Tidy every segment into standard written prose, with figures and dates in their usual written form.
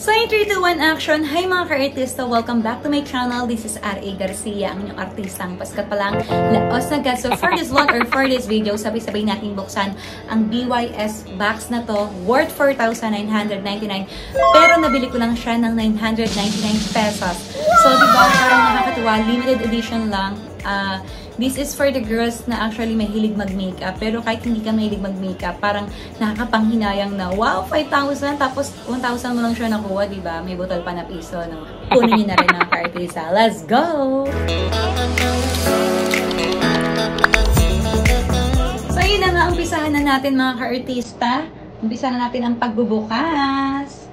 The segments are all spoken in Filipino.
So in 3, 2, 1 action, hi mga ka-artista! Welcome back to my channel. This is R.A. Garcia, ang inyong artistang paskat pa lang laos na gas. So for this vlog or for this video, sabay-sabay natin buksan ang BYS box na to, worth 4,999. Pero nabili ko lang siya ng 999 pesos. So diba, parang nakakatuwa, limited edition lang. This is for the girls na actually mahilig mag-makeup. Pero kahit hindi ka mahilig mag-makeup, parang nakakapanghinayang na, wow, 5,000, tapos 1,000 mo lang siya nakuha, diba? May botol pa na piso, no? Kunin nyo na rin mga ka-artista. Let's go! So, yun na nga, umpisahan na natin mga ka-artista. Umpisahan na natin ang pagbubukas.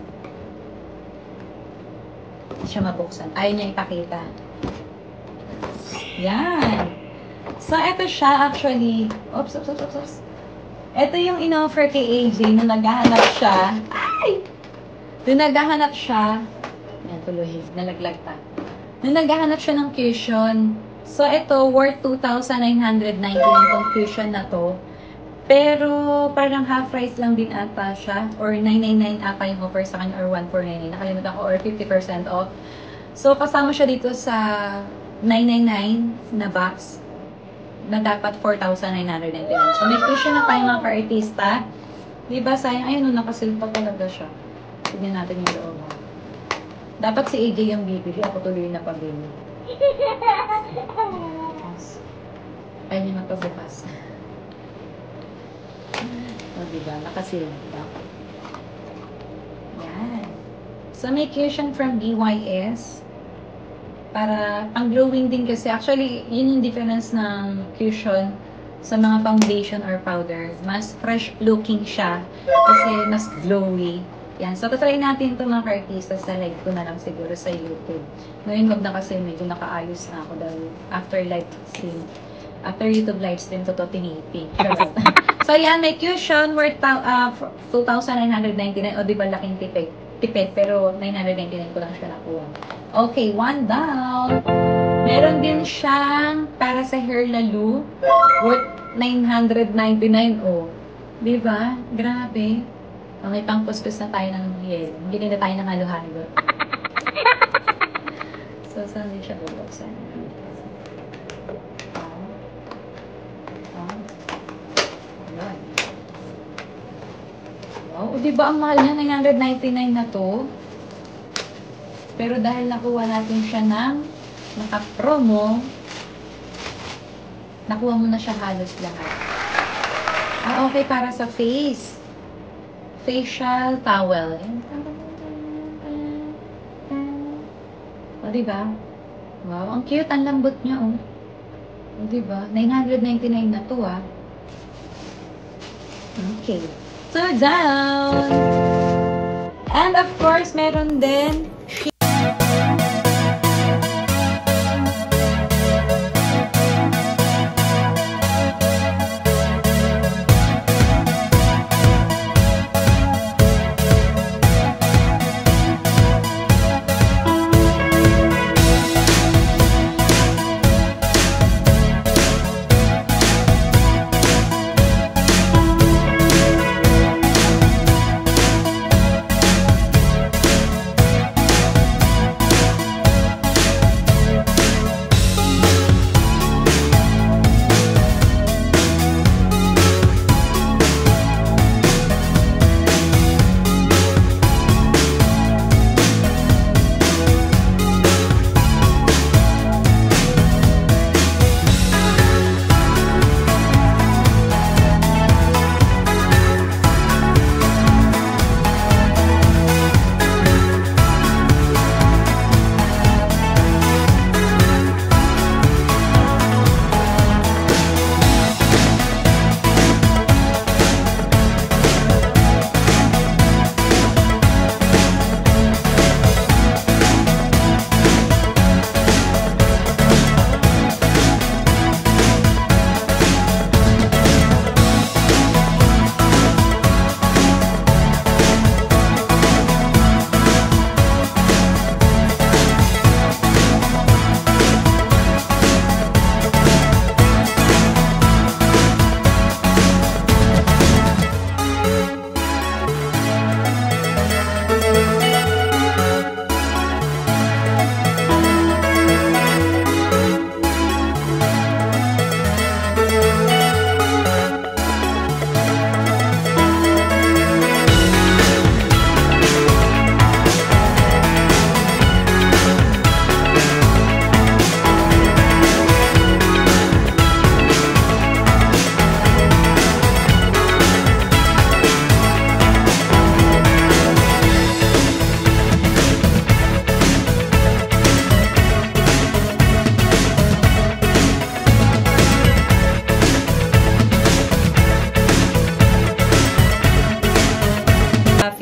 Hindi siya mabuksan. Ayaw niya ipakita. Yan. So, ito siya actually. Oops. Ito yung in-offer kay AJ nung naghahanap siya. Ay! Nung naghahanap siya. Yan, tuloy. Nalaglag pa. Nung naghahanap siya ng cushion. So, ito, worth 2,999 yung cushion na to. Pero, parang half price lang din ata siya. Or 999 ata yung offer sa kanya. Or 1,499. Nakalimutan ko. Or 50% off. So, kasama siya dito sa 999 na box na dapat 4,999. So, may cushion na tayo mga ka-artista. Diba, sayang? Ayun, nakasil pa talaga siya. Tignan natin yung loob. Dapat si AJ yung bibili. Ako tuloy na pabili. Ayun yung magpabukas. O, diba? Nakasil. Yan. So, may cushion from BYS. Para pang-glowing din kasi. Actually, yun yung difference ng cushion sa mga foundation or powder. Mas fresh looking siya kasi mas glowy. Yan. So, tatry natin ito mga ka-artista sa live ko na lang siguro sa YouTube. Ngayon, wag na kasi medyo nakaayos na ako dahil after live stream. After YouTube live stream, totoo tiniping. So, yan. May cushion worth 2,999. O, diba laking tipid, pero 999 ko lang siya nakuha. Okay, one down. Meron din siyang para sa hair lalo, worth 999. Oh, diba? Grabe. Okay, pang puspos na tayo ng hair. Hindi na tayo ng halo-halo. So, saan din siya bubuksan? Wow, diba ang mahal niya? 999 na to. Pero dahil nakuha natin siya ng naka-promo, nakuha mo na siya halos lahat. Okay, para sa face. Facial towel. O, diba? Wow, ang cute. Ang lambot niya, oh. O, diba? 999 na to, ah. Okay. So, down! And of course, meron din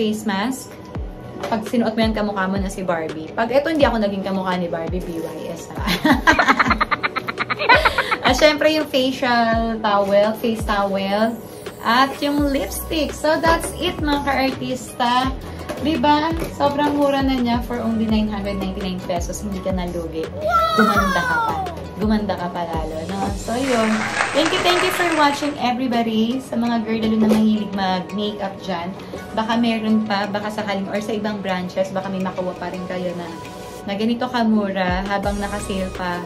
face mask. Pag sinuot mo yan, kamukha mo na si Barbie. Pag ito, hindi ako naging kamukha ni Barbie, BYS ha. At syempre yung facial towel, face towel, at yung lipstick. So that's it mga ka-artista. Diba? Sobrang mura na niya for only 999 pesos. Hindi ka nalugi. Gumanda ka pa. Gumanda ka pa lalo. No? So yun. Thank you for watching everybody. Sa mga girl lalo na mahilig mag-makeup dyan. Baka meron pa, baka sakaling or sa ibang branches, baka may makuha pa rin kayo na ganito kamura habang naka-sale pa.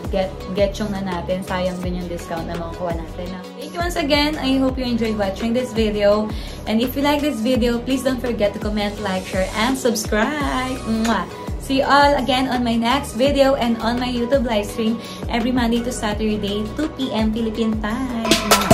Get yung na natin. Sayang din yung discount na makukuha natin. Thank you once again. I hope you enjoyed watching this video. And if you like this video, please don't forget to comment, like, share, and subscribe. Mwah! See you all again on my next video and on my YouTube live stream every Monday to Saturday, 2 p.m. Philippine time.